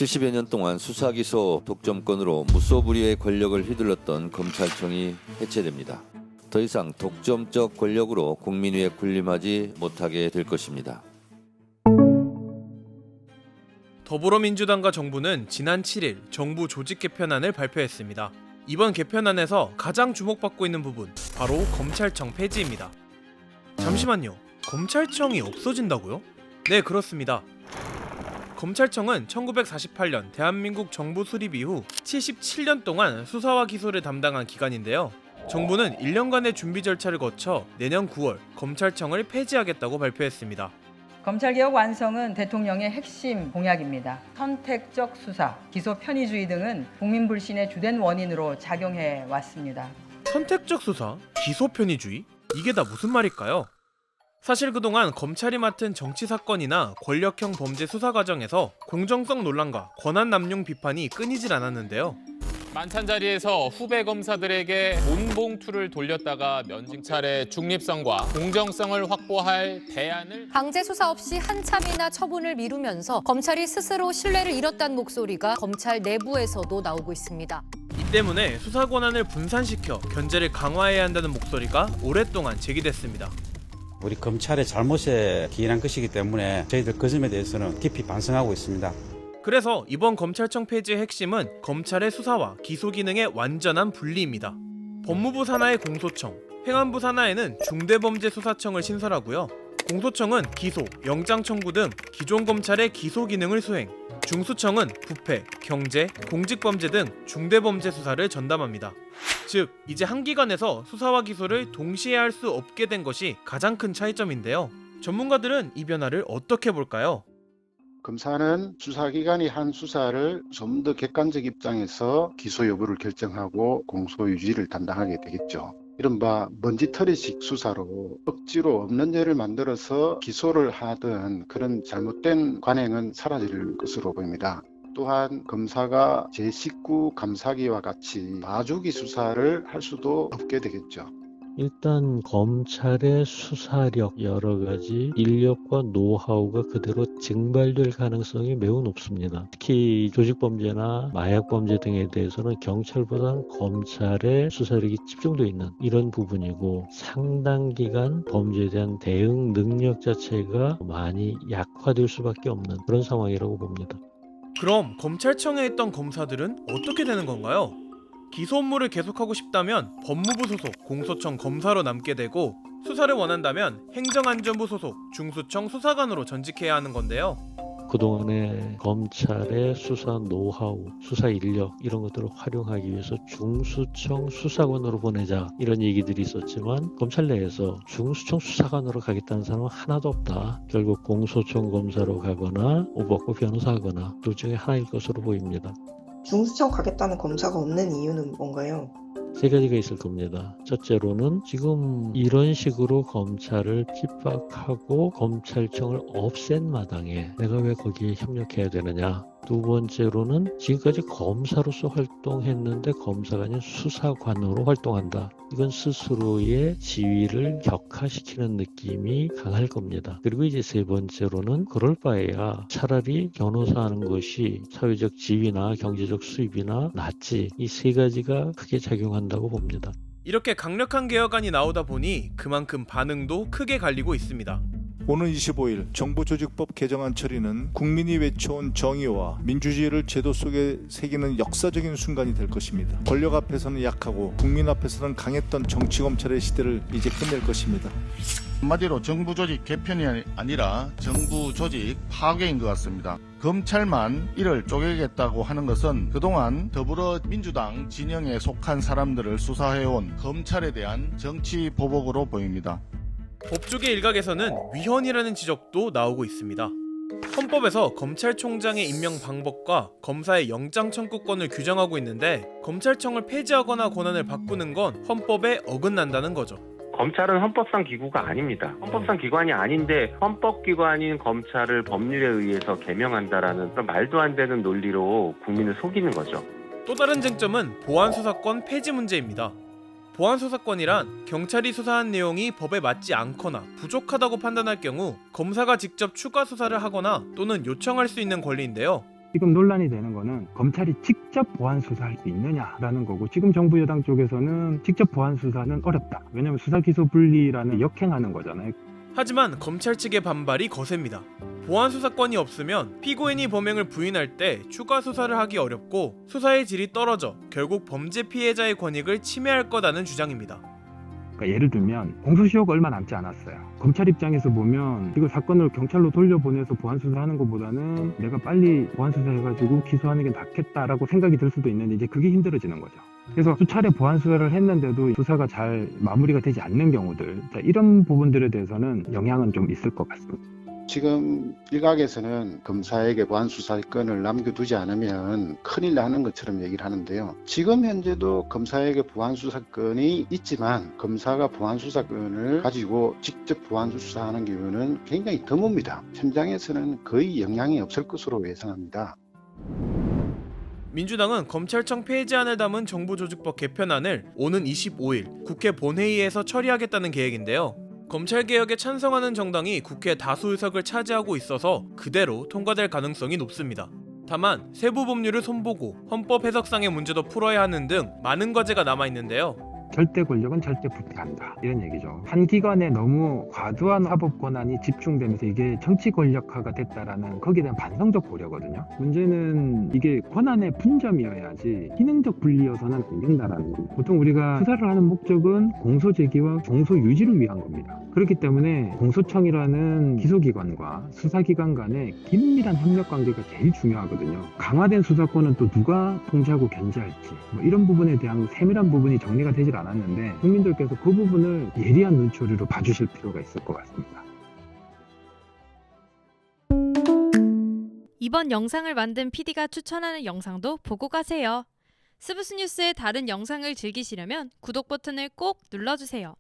70여 년 동안 수사기소 독점권으로 무소불위의 권력을 휘둘렀던 검찰청이 해체됩니다. 더 이상 독점적 권력으로 국민 위에 군림하지 못하게 될 것입니다. 더불어민주당과 정부는 지난 7일 정부 조직 개편안을 발표했습니다. 이번 개편안에서 가장 주목받고 있는 부분, 바로 검찰청 폐지입니다. 잠시만요. 검찰청이 없어진다고요? 네, 그렇습니다. 검찰청은 1948년 대한민국 정부 수립 이후 77년 동안 수사와 기소를 담당한 기관인데요. 정부는 1년간의 준비 절차를 거쳐 내년 9월 검찰청을 폐지하겠다고 발표했습니다. 검찰개혁 완성은 대통령의 핵심 공약입니다. 선택적 수사, 기소 편의주의 등은 국민 불신의 주된 원인으로 작용해 왔습니다. 선택적 수사, 기소 편의주의? 이게 다 무슨 말일까요? 사실 그동안 검찰이 맡은 정치 사건이나 권력형 범죄 수사 과정에서 공정성 논란과 권한 남용 비판이 끊이질 않았는데요. 만찬 자리에서 후배 검사들에게 돈봉투를 돌렸다가 검찰의 중립성과 공정성을 확보할 대안을 강제 수사 없이 한참이나 처분을 미루면서 검찰이 스스로 신뢰를 잃었다는 목소리가 검찰 내부에서도 나오고 있습니다. 이 때문에 수사 권한을 분산시켜 견제를 강화해야 한다는 목소리가 오랫동안 제기됐습니다. 우리 검찰의 잘못에 기인한 것이기 때문에 저희들 그 점에 대해서는 깊이 반성하고 있습니다. 그래서 이번 검찰청 폐지의 핵심은 검찰의 수사와 기소 기능의 완전한 분리입니다. 법무부 산하의 공소청, 행안부 산하에는 중대범죄수사청을 신설하고요. 공소청은 기소, 영장 청구 등 기존 검찰의 기소 기능을 수행, 중수청은 부패, 경제, 공직범죄 등 중대범죄 수사를 전담합니다. 즉, 이제 한 기관에서 수사와 기소를 동시에 할 수 없게 된 것이 가장 큰 차이점인데요. 전문가들은 이 변화를 어떻게 볼까요? 검사는 수사기관이 한 수사를 좀 더 객관적 입장에서 기소 여부를 결정하고 공소 유지를 담당하게 되겠죠. 이른바 먼지털이식 수사로 억지로 없는 죄를 만들어서 기소를 하던 그런 잘못된 관행은 사라질 것으로 보입니다. 또한 검사가 제19 감사기와 같이 봐주기 수사를 할 수도 없게 되겠죠. 일단 검찰의 수사력, 여러 가지 인력과 노하우가 그대로 증발될 가능성이 매우 높습니다. 특히 조직범죄나 마약범죄 등에 대해서는 경찰보다는 검찰의 수사력이 집중되어 있는 이런 부분이고, 상당 기간 범죄에 대한 대응 능력 자체가 많이 약화될 수밖에 없는 그런 상황이라고 봅니다. 그럼 검찰청에 있던 검사들은 어떻게 되는 건가요? 기소 업무를 계속하고 싶다면 법무부 소속 공소청 검사로 남게 되고, 수사를 원한다면 행정안전부 소속 중수청 수사관으로 전직해야 하는 건데요. 그동안에 검찰의 수사 노하우, 수사 인력 이런 것들을 활용하기 위해서 중수청 수사관으로 보내자 이런 얘기들이 있었지만, 검찰 내에서 중수청 수사관으로 가겠다는 사람은 하나도 없다. 결국 공소청 검사로 가거나 오법고 변호사하거나 둘 중에 하나일 것으로 보입니다. 중수청 가겠다는 검사가 없는 이유는 뭔가요? 세 가지가 있을 겁니다. 첫째로는 지금 이런 식으로 검찰을 핍박하고 검찰청을 없앤 마당에 내가 왜 거기에 협력해야 되느냐. 두 번째로는 지금까지 검사로서 활동했는데 검사가 아닌 수사관으로 활동한다. 이건 스스로의 지위를 격하시키는 느낌이 강할 겁니다. 그리고 이제 세 번째로는 그럴 바에야 차라리 변호사 하는 것이 사회적 지위나 경제적 수입이나 낫지. 이 세 가지가 크게 작용한다고 봅니다. 이렇게 강력한 개혁안이 나오다 보니 그만큼 반응도 크게 갈리고 있습니다. 오는 25일 정부조직법 개정안 처리는 국민이 외쳐온 정의와 민주주의를 제도 속에 새기는 역사적인 순간이 될 것입니다. 권력 앞에서는 약하고 국민 앞에서는 강했던 정치검찰의 시대를 이제 끝낼 것입니다. 한마디로 정부 조직 개편이 아니라 정부 조직 파괴인 것 같습니다. 검찰만 이를 쪼개겠다고 하는 것은 그동안 더불어민주당 진영에 속한 사람들을 수사해온 검찰에 대한 정치 보복으로 보입니다. 법조계 일각에서는 위헌이라는 지적도 나오고 있습니다. 헌법에서 검찰총장의 임명 방법과 검사의 영장 청구권을 규정하고 있는데, 검찰청을 폐지하거나 권한을 바꾸는 건 헌법에 어긋난다는 거죠. 검찰은 헌법상 기구가 아닙니다. 헌법상 기관이 아닌데 헌법기관인 검찰을 법률에 의해서 개명한다라는 그런 말도 안 되는 논리로 국민을 속이는 거죠. 또 다른 쟁점은 보안수사권 폐지 문제입니다. 보안수사권이란 경찰이 수사한 내용이 법에 맞지 않거나 부족하다고 판단할 경우 검사가 직접 추가 수사를 하거나 또는 요청할 수 있는 권리인데요. 지금 논란이 되는 거는 검찰이 직접 보안 수사할 수 있느냐라는 거고, 지금 정부 여당 쪽에서는 직접 보안 수사는 어렵다. 왜냐하면 수사 기소 분리라는 역행하는 거잖아요. 하지만 검찰 측의 반발이 거셉니다. 보안 수사권이 없으면 피고인이 범행을 부인할 때 추가 수사를 하기 어렵고 수사의 질이 떨어져 결국 범죄 피해자의 권익을 침해할 거라는 주장입니다. 그러니까 예를 들면 공소시효가 얼마 남지 않았어요. 검찰 입장에서 보면 이거 사건을 경찰로 돌려보내서 보안 수사하는 것보다는 내가 빨리 보안 수사해가지고 기소하는 게 낫겠다라고 생각이 들 수도 있는데, 이제 그게 힘들어지는 거죠. 그래서 수차례 보안 수사를 했는데도 수사가 잘 마무리가 되지 않는 경우들, 이런 부분들에 대해서는 영향은 좀 있을 것 같습니다. 지금 일각에서는 검사에게 보안 수사권을 남겨두지 않으면 큰일 나는 것처럼 얘기를 하는데요. 지금 현재도 검사에게 보안 수사권이 있지만 검사가 보안 수사권을 가지고 직접 보안 수사하는 경우는 굉장히 드뭅니다. 현장에서는 거의 영향이 없을 것으로 예상합니다. 민주당은 검찰청 폐지안을 담은 정부조직법 개편안을 오는 25일 국회 본회의에서 처리하겠다는 계획인데요. 검찰개혁에 찬성하는 정당이 국회 다수 의석을 차지하고 있어서 그대로 통과될 가능성이 높습니다. 다만 세부 법률을 손보고 헌법 해석상의 문제도 풀어야 하는 등 많은 과제가 남아있는데요. 절대 권력은 절대 부패한다, 이런 얘기죠. 한 기관에 너무 과도한 사법 권한이 집중되면서 이게 정치 권력화가 됐다라는, 거기에 대한 반성적 고려거든요. 문제는 이게 권한의 분점이어야지 기능적 분리여서는 안 된다라는 거예요. 보통 우리가 수사를 하는 목적은 공소 제기와 공소 유지를 위한 겁니다. 그렇기 때문에 공소청이라는 기소기관과 수사기관 간의 긴밀한 협력관계가 제일 중요하거든요. 강화된 수사권은 또 누가 통제하고 견제할지, 이런 부분에 대한 세밀한 부분이 정리가 되질 않았는데, 국민들께서 그 부분을 예리한 눈초리로 봐주실 필요가 있을 것 같습니다. 이번 영상을 만든 PD가 추천하는 영상도 보고 가세요. 스브스 뉴스의 다른 영상을 즐기시려면 구독 버튼을 꼭 눌러주세요.